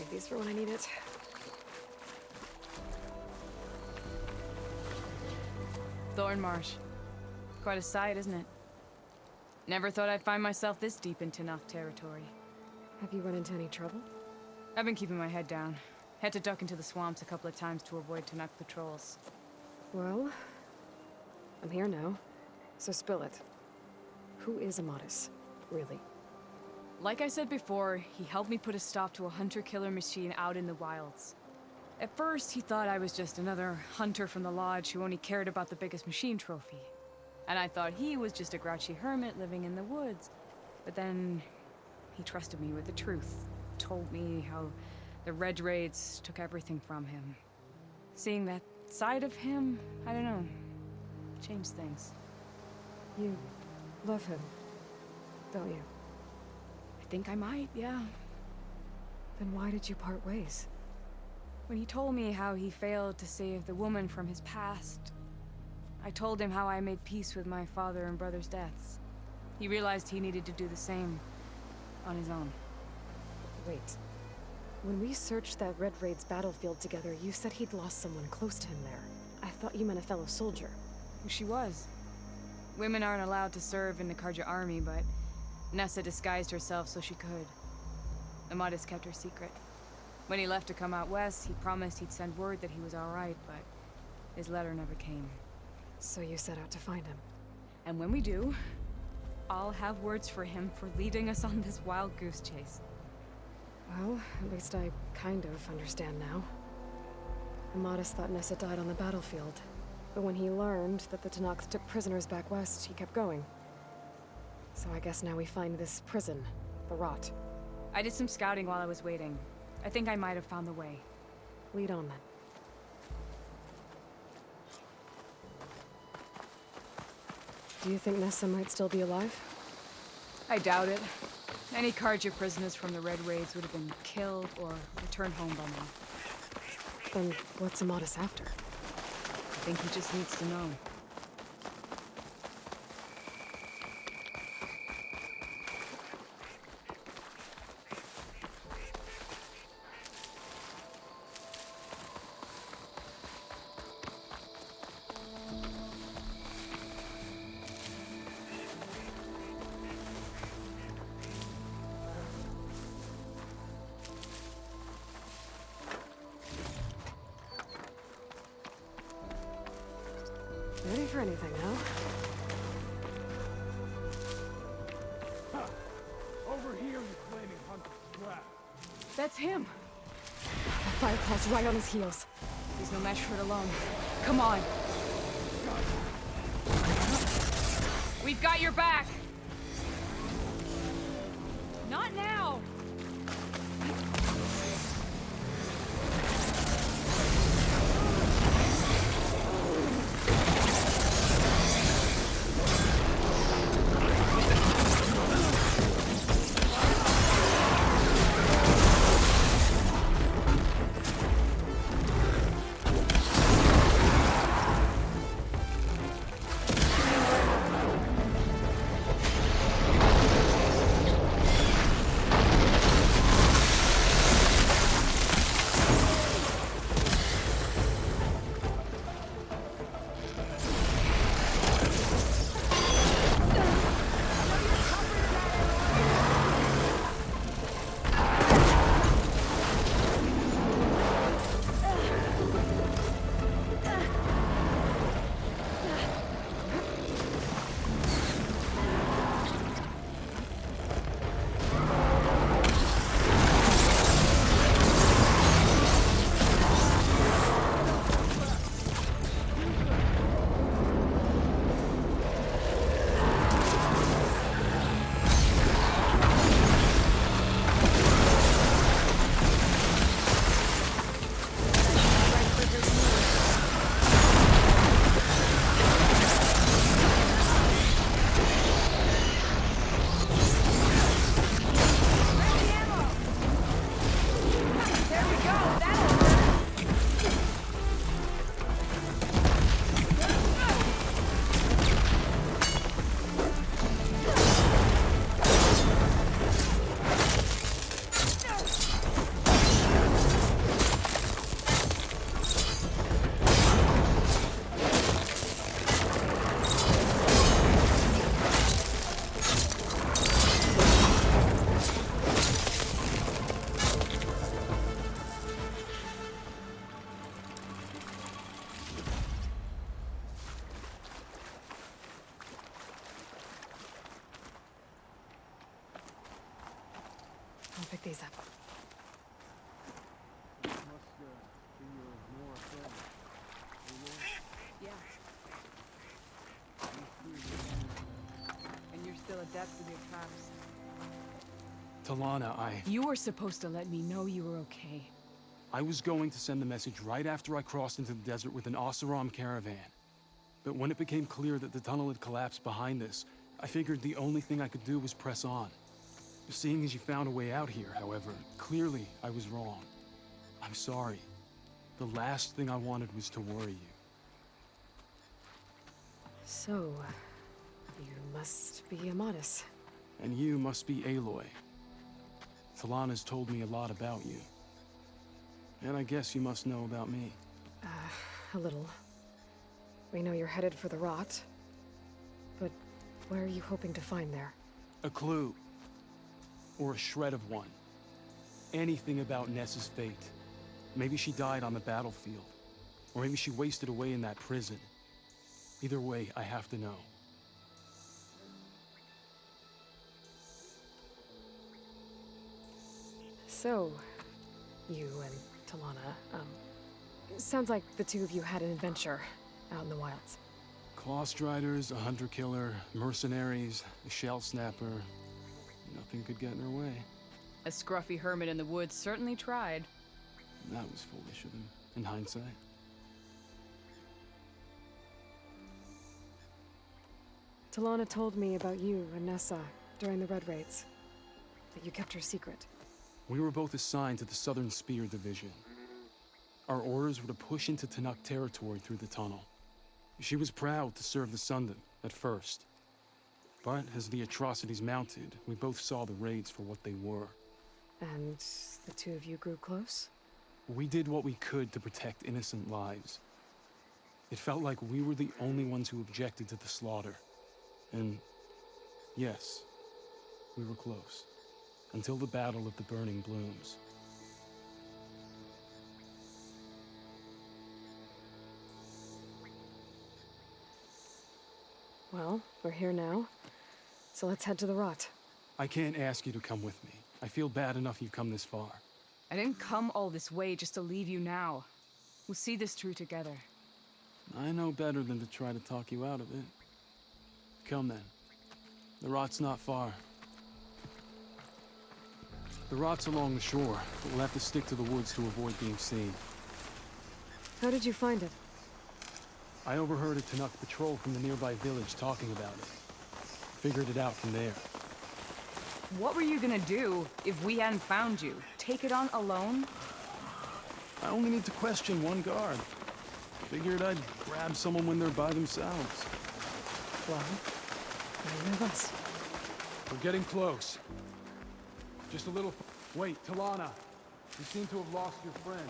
save these for when I need it. Thornmarsh. Quite a sight, isn't it? Never thought I'd find myself this deep in Tenakth territory. Have you run into any trouble? I've been keeping my head down. Had to duck into the swamps a couple of times to avoid Tenakth patrols. Well, I'm here now, so spill it. Who is Amadis, really? Like I said before, he helped me put a stop to a hunter-killer machine out in the wilds. At first, he thought I was just another hunter from the Lodge who only cared about the biggest machine trophy. And I thought he was just a grouchy hermit living in the woods. But then, he trusted me with the truth. Told me how the Red Raids took everything from him. Seeing that side of him, I don't know, changed things. You love him, don't you? I think I might, yeah. Then why did you part ways? When he told me how he failed to save the woman from his past, I told him how I made peace with my father and brother's deaths. He realized he needed to do the same on his own. Wait. When we searched that Red Raid's battlefield together, you said he'd lost someone close to him there. I thought you meant a fellow soldier. Who she was. Women aren't allowed to serve in the Karja army, but Nessa disguised herself so she could. Amadis kept her secret. When he left to come out west, he promised he'd send word that he was all right, but his letter never came. So you set out to find him. And when we do, I'll have words for him for leading us on this wild goose chase. Well, at least I kind of understand now. Amadis thought Nessa died on the battlefield, but when he learned that the Tenakth took prisoners back west, he kept going. So I guess now we find this prison, the Rot. I did some scouting while I was waiting. I think I might have found the way. Lead on then. Do you think Nessa might still be alive? I doubt it. Any Karja prisoners from the Red Raids would have been killed or returned home by now. Then what's Amadis after? I think he just needs to know. Ready for anything, huh? Over here, you flaming hunter's trap. That's him! The Fireclaw's right on his heels. He's no match for it alone. Come on! We've got your back! Not now! pick these up. Must be your more friend. Yeah. And you're still adept with your traps. Talana, You were supposed to let me know you were okay. I was going to send the message right after I crossed into the desert with an Oseram caravan. But when it became clear that the tunnel had collapsed behind us, I figured the only thing I could do was press on. Seeing as you found a way out here, however, clearly I was wrong. I'm sorry. The last thing I wanted was to worry you. So, you must be Amatis. And you must be Aloy. Talana's told me a lot about you. And I guess you must know about me. A little. We know you're headed for the rot. But what are you hoping to find there? A clue. Or a shred of one. Anything about Ness's fate. Maybe she died on the battlefield. Or maybe she wasted away in that prison. Either way, I have to know. So, you and Talana, sounds like the two of you had an adventure out in the wilds. Clawstriders, a hunter-killer, mercenaries, a shell snapper. Nothing could get in her way. A scruffy hermit in the woods certainly tried. That was foolish of him, in hindsight. Talana told me about you and Nessa during the Red Raids. That you kept her secret. We were both assigned to the Southern Spear Division. Our orders were to push into Tenakth territory through the tunnel. She was proud to serve the Sundom at first. But as the atrocities mounted, we both saw the raids for what they were. And the two of you grew close? We did what we could to protect innocent lives. It felt like we were the only ones who objected to the slaughter. And yes, we were close. Until the Battle of the Burning Blooms. Well, we're here now. So let's head to the rot. I can't ask you to come with me. I feel bad enough you've come this far. I didn't come all this way just to leave you now. We'll see this through together. I know better than to try to talk you out of it. Come then. The rot's not far. The rot's along the shore, but we'll have to stick to the woods to avoid being seen. How did you find it? I overheard a Tenakth patrol from the nearby village talking about it. Figured it out from there. What were you gonna do if we hadn't found you? Take it on alone? I only need to question one guard. Figured I'd grab someone when they're by themselves. Well, neither of us. We're getting close. Just a little... Wait, Talana. You seem to have lost your friend.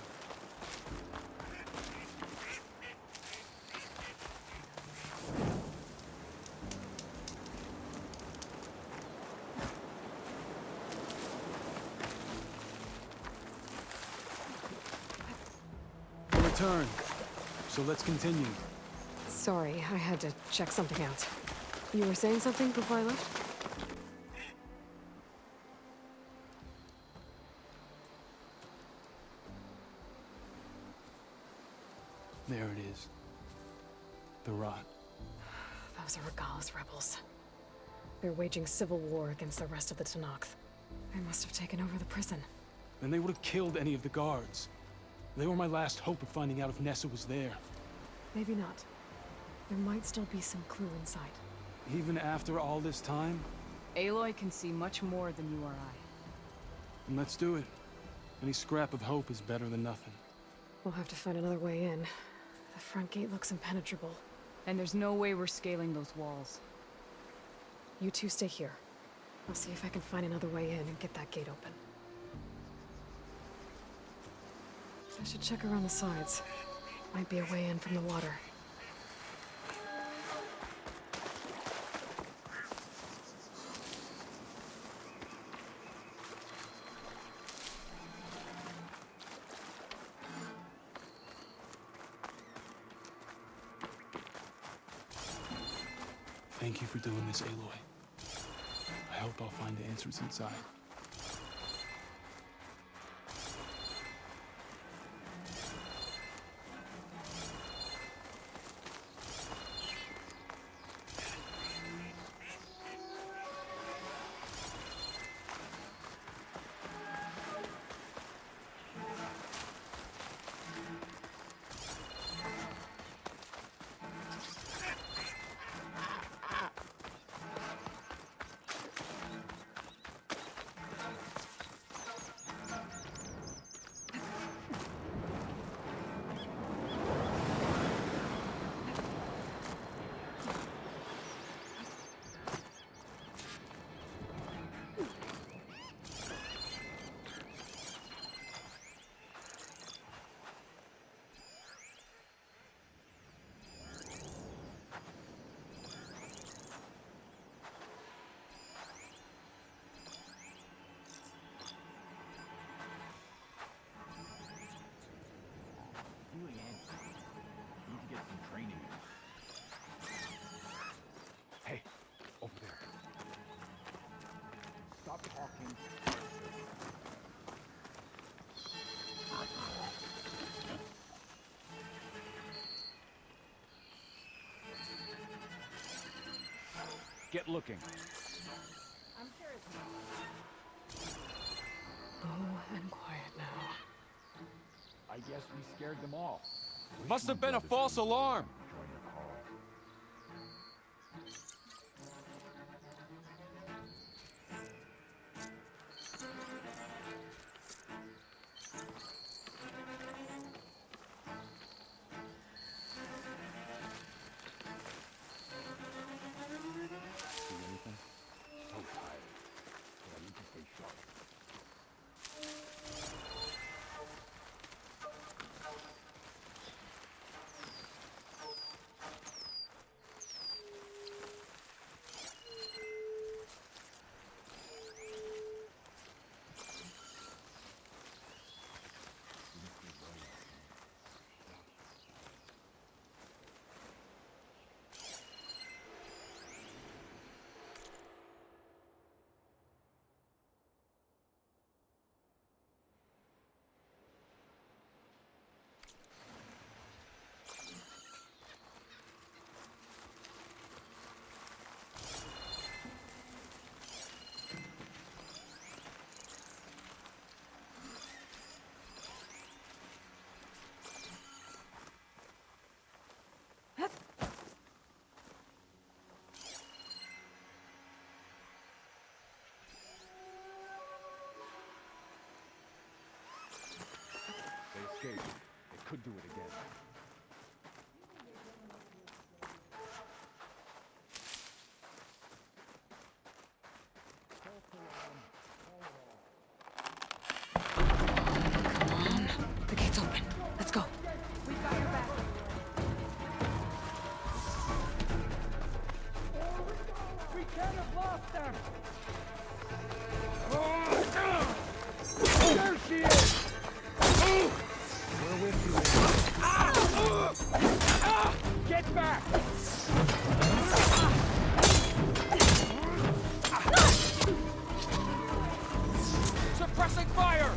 Return. So let's continue. Sorry, I had to check something out. You were saying something before I left? There it is. The rot. Those are Regalla's rebels. They're waging civil war against the rest of the Tenakth. They must have taken over the prison. Then they would have killed any of the guards. They were my last hope of finding out if Nessa was there. Maybe not. There might still be some clue inside. Even after all this time? Aloy can see much more than you or I. Then let's do it. Any scrap of hope is better than nothing. We'll have to find another way in. The front gate looks impenetrable. And there's no way we're scaling those walls. You two stay here. I'll see if I can find another way in and get that gate open. I should check around the sides. Might be a way in from the water. Thank you for doing this, Aloy. I hope I'll find the answers inside. get looking. Low and quiet now. I guess we scared them off. Must have been a false alarm. Join the call. See anything? So tired. But I need to stay sharp. They escaped. They could do it again. The gate's open. Let's go. We can't have lost them! There she is! We're with you. Get back! Suppressing fire!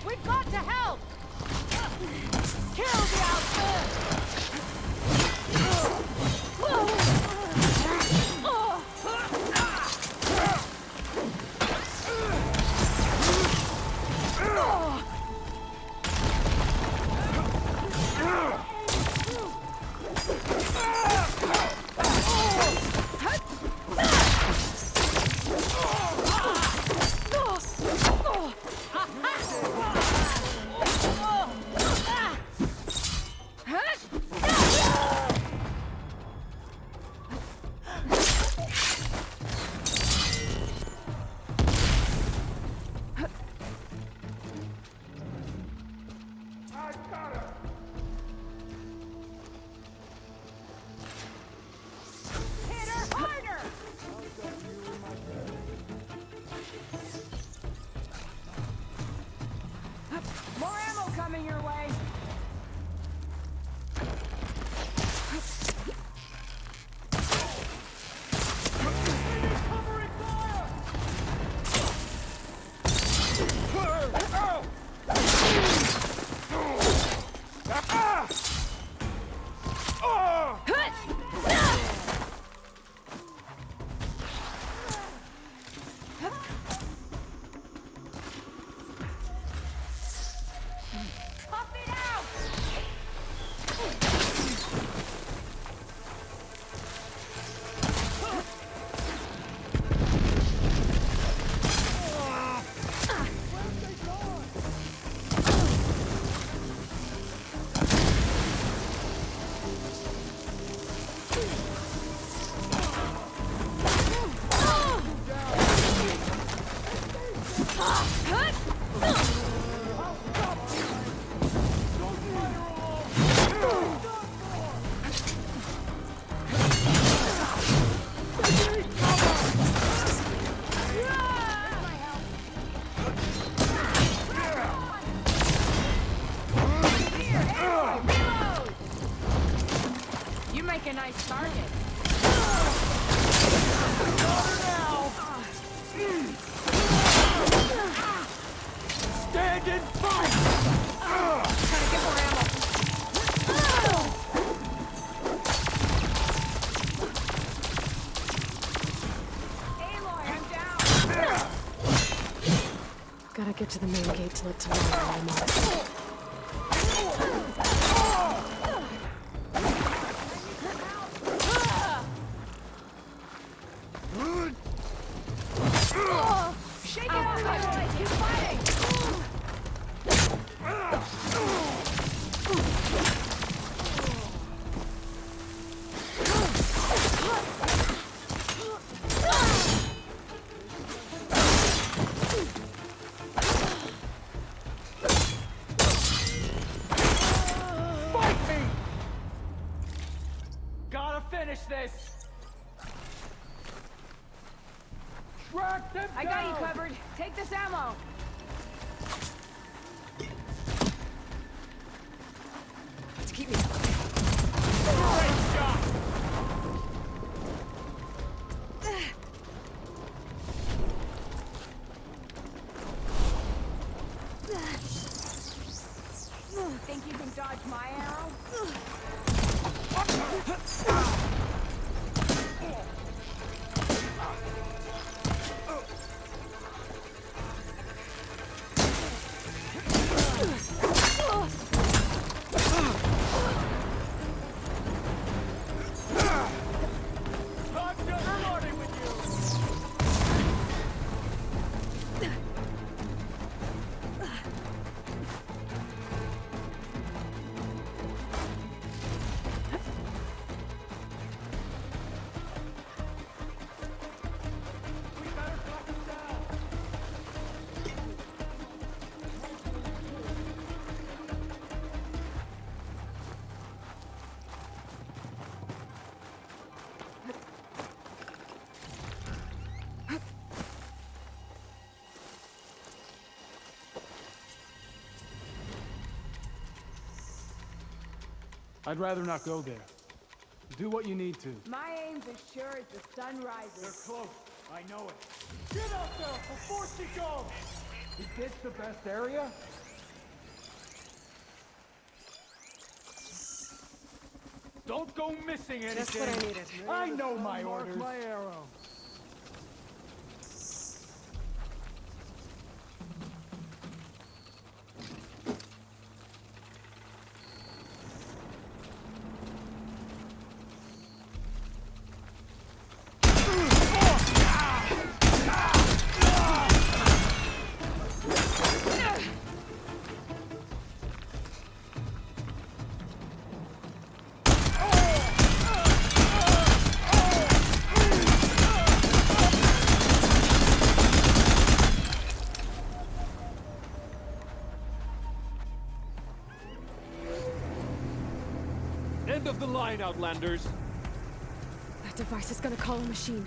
We've got to help! make a nice target. Stand and fight! Trying to get more ammo. Aloy, I'm down. Gotta get to the main gate to let Talon know I'm on. Shake it off, Aloy. Keep fighting. Fight me! Gotta finish this! Track them I got you covered. Take this ammo. To keep me. Great shot! Think you can dodge my arrow? I'm just starting with you! We better track him down! I'd rather not go there. Do what you need to. My aim's as sure as the sun rises. Close. I know it. Get up there before she goes! Is this the best area? Don't go missing anything! Just what I needed. I know my orders. My arrow. End of the line, Outlanders. That device is gonna call a machine.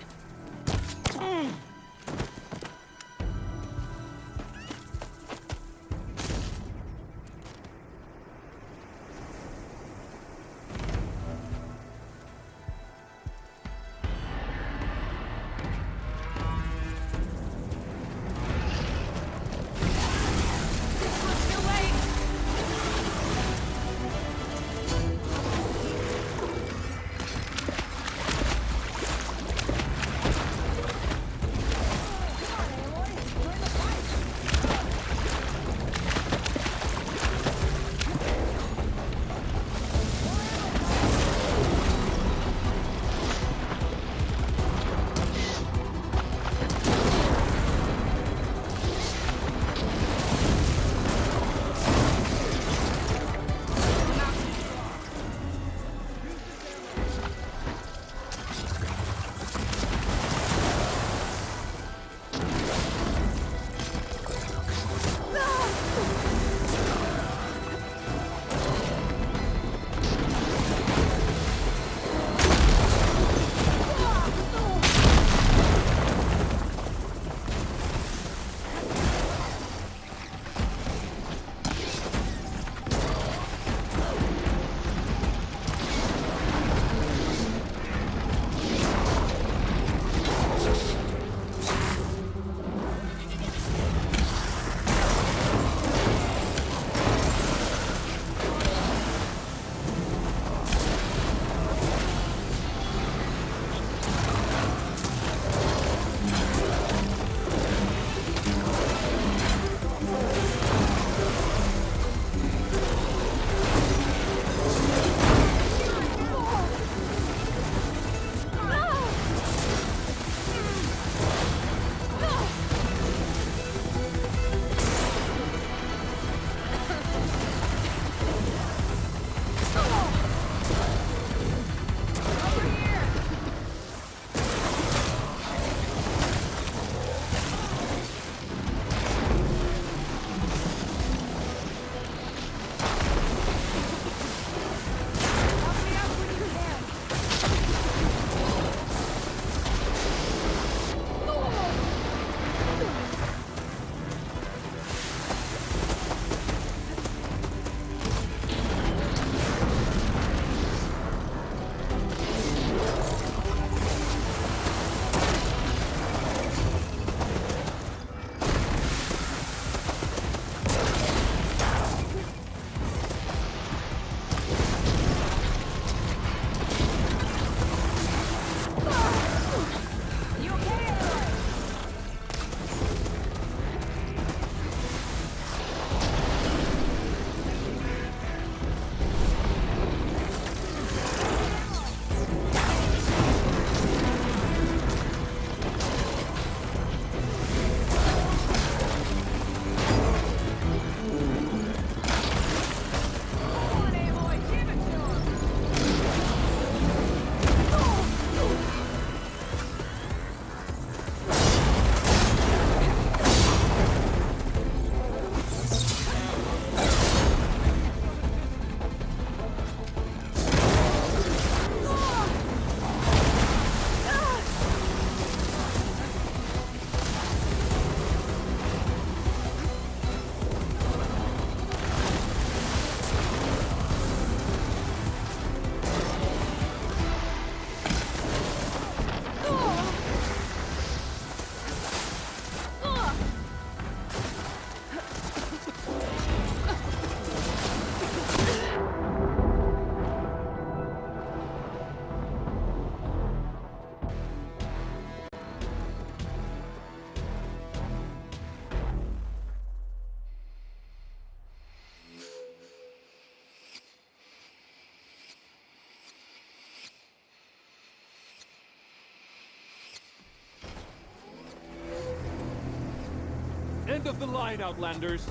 Front of the line, Outlanders!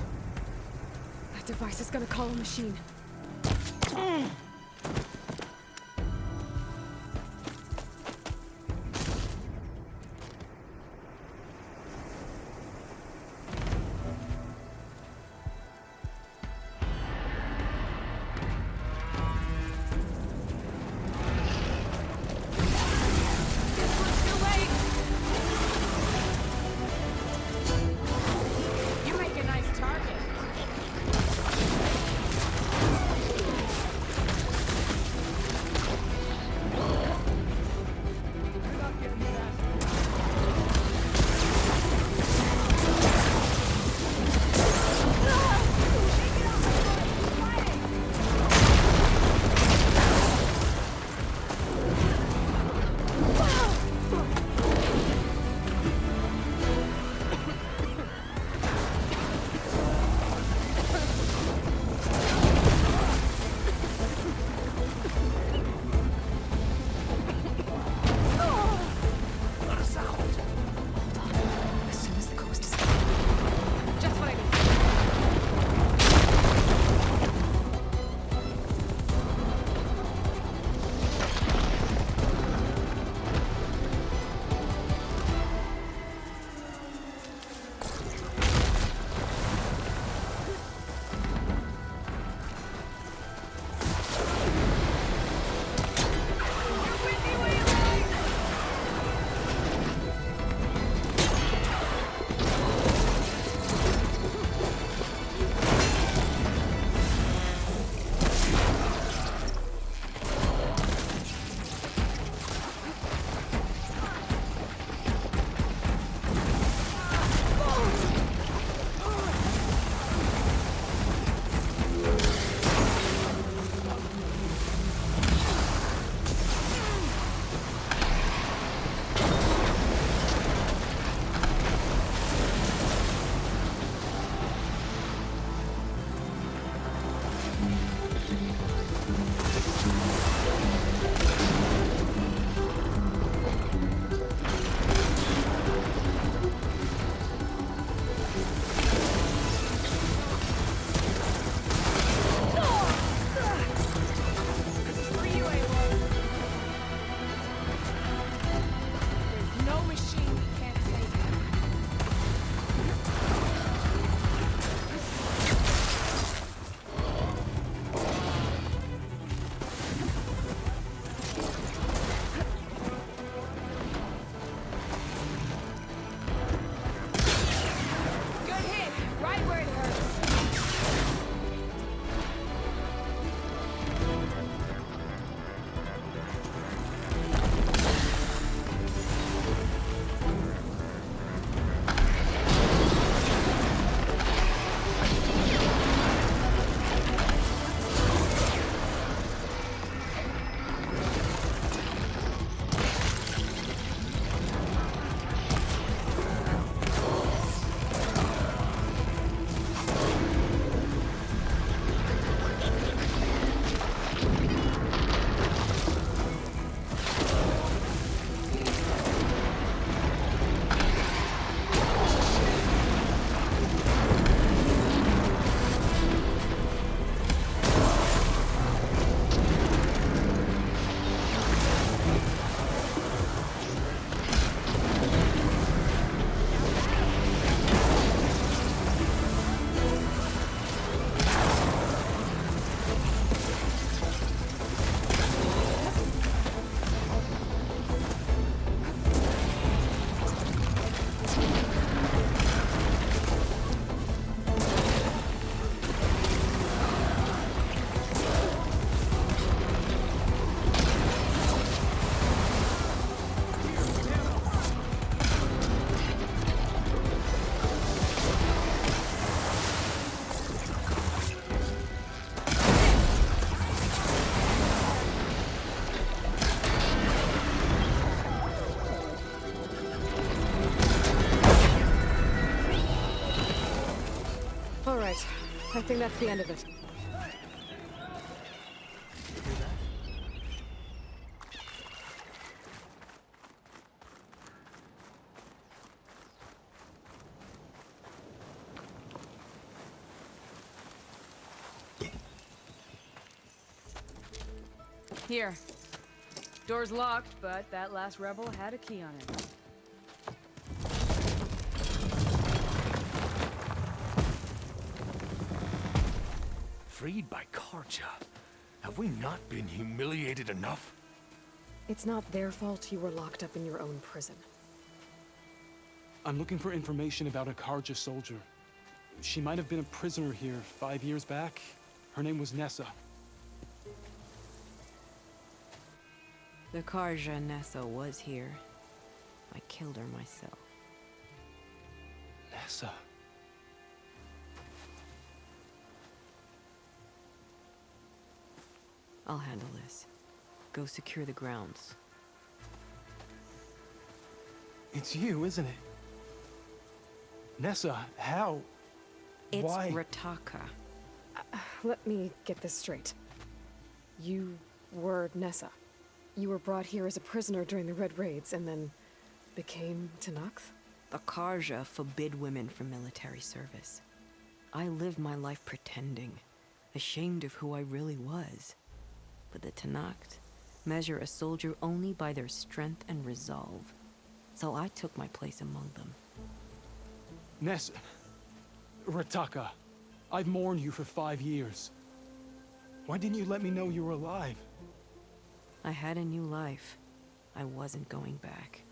That device is gonna call a machine. You make a nice target. As soon as the coast is Just what I need. For you, Aloy. There's no machine we can't take. Good hit, right where it hurts. All right. I think that's the end of it. Here. Door's locked, but that last rebel had a key on it. Freed by Karja. Have we not been humiliated enough? It's not their fault you were locked up in your own prison. I'm looking for information about a Karja soldier. She might have been a prisoner here 5 years back. Her name was Nessa. The Karja Nessa was here. I killed her myself. Nessa. I'll handle this. Go secure the grounds. It's you, isn't it? Nessa, how? It's Why? Rataka. Let me get this straight. You were Nessa. You were brought here as a prisoner during the Red Raids and then became Tenakth? The Karja forbid women from military service. I lived my life pretending, ashamed of who I really was. But the Tenakth measure a soldier only by their strength and resolve. So I took my place among them. Nessa. Rataka. I've mourned you for 5 years. Why didn't you let me know you were alive? I had a new life. I wasn't going back.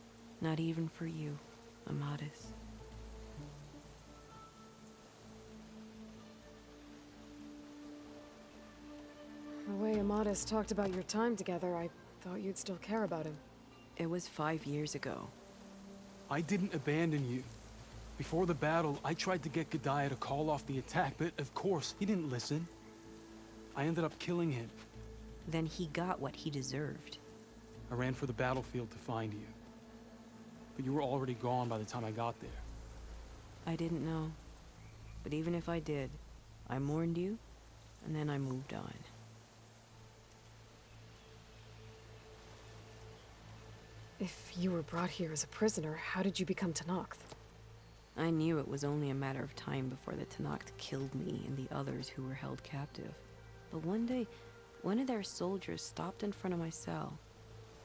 Not even for you, Amadis. The way Amadis talked about your time together, I thought you'd still care about him. It was 5 years ago. I didn't abandon you. Before the battle, I tried to get Godiah to call off the attack, but of course, he didn't listen. I ended up killing him. Then he got what he deserved. I ran for the battlefield to find you. But you were already gone by the time I got there. I didn't know. But even if I did, I mourned you, and then I moved on. If you were brought here as a prisoner, how did you become Tenakth? I knew it was only a matter of time before the Tenakth killed me and the others who were held captive. But one day, one of their soldiers stopped in front of my cell,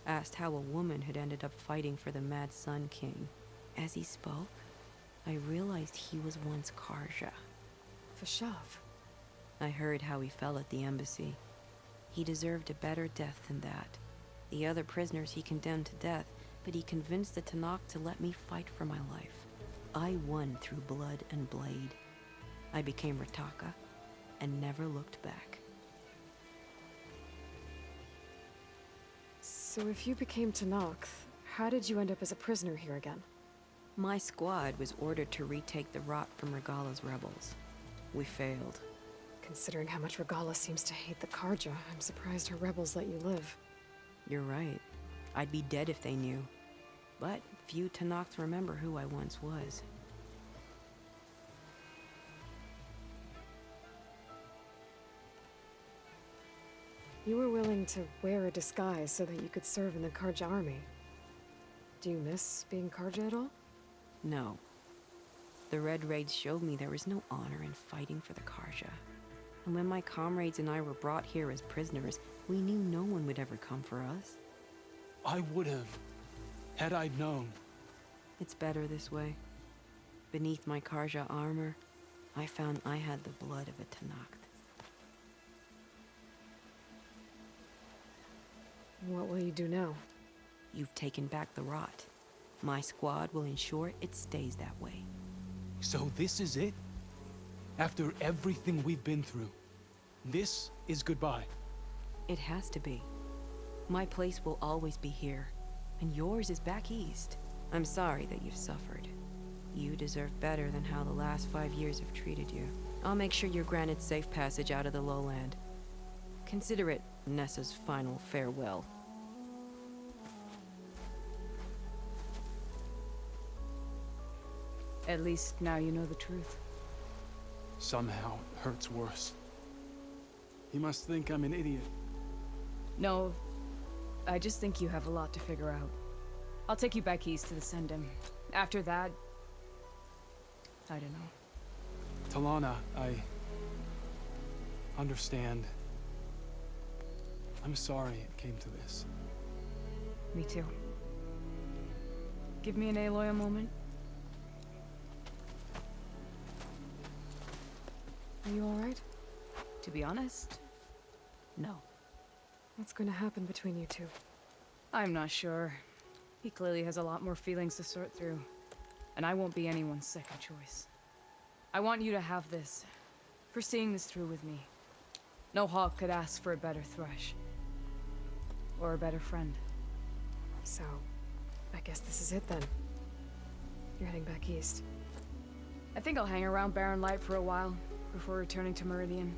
asked how a woman had ended up fighting for the Mad Sun King. As he spoke, I realized he was once Karja. Vashav. I heard how he fell at the embassy. He deserved a better death than that. The other prisoners he condemned to death, but he convinced the Tenakth to let me fight for my life. I won through blood and blade. I became Rataka and never looked back. So if you became Tenakth, how did you end up as a prisoner here again? My squad was ordered to retake the Rot from Regala's rebels. We failed. Considering how much Regala seems to hate the Karja, I'm surprised her rebels let you live. You're right. I'd be dead if they knew. But few Tenakth remember who I once was. You were willing to wear a disguise so that you could serve in the Karja army. Do you miss being Karja at all? No. The Red Raids showed me there was no honor in fighting for the Karja. And when my comrades and I were brought here as prisoners, we knew no one would ever come for us. I would have, had I known. It's better this way. Beneath my Karja armor, I found I had the blood of a Tenakth. What will you do now? You've taken back the Rot. My squad will ensure it stays that way. So this is it? After everything we've been through, this is goodbye. It has to be. My place will always be here, and yours is back east. I'm sorry that you've suffered. You deserve better than how the last 5 years have treated you. I'll make sure you're granted safe passage out of the lowland. Consider it Nessa's final farewell. At least now you know the truth. Somehow it hurts worse. He must think I'm an idiot. No, I just think you have a lot to figure out. I'll take you back east to the Sendem. After that, I don't know. Talana, I understand. I'm sorry it came to this. Me too. Give me an Aloy a moment. Are you alright? To be honest, no. What's going to happen between you two? I'm not sure. He clearly has a lot more feelings to sort through. And I won't be anyone's second choice. I want you to have this. For seeing this through with me. No hawk could ask for a better thrush. Or a better friend. So, I guess this is it then. You're heading back east. I think I'll hang around Barren Light for a while, before returning to Meridian.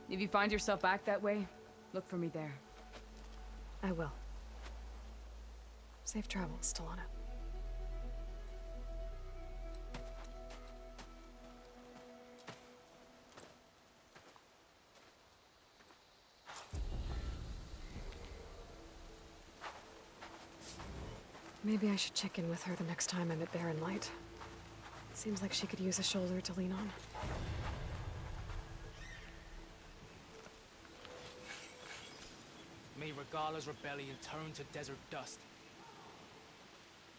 If you find yourself back that way, look for me there. I will. Safe travels, Talana. Maybe I should check in with her the next time I'm at Barren Light. Seems like she could use a shoulder to lean on. May Regala's rebellion turn to desert dust.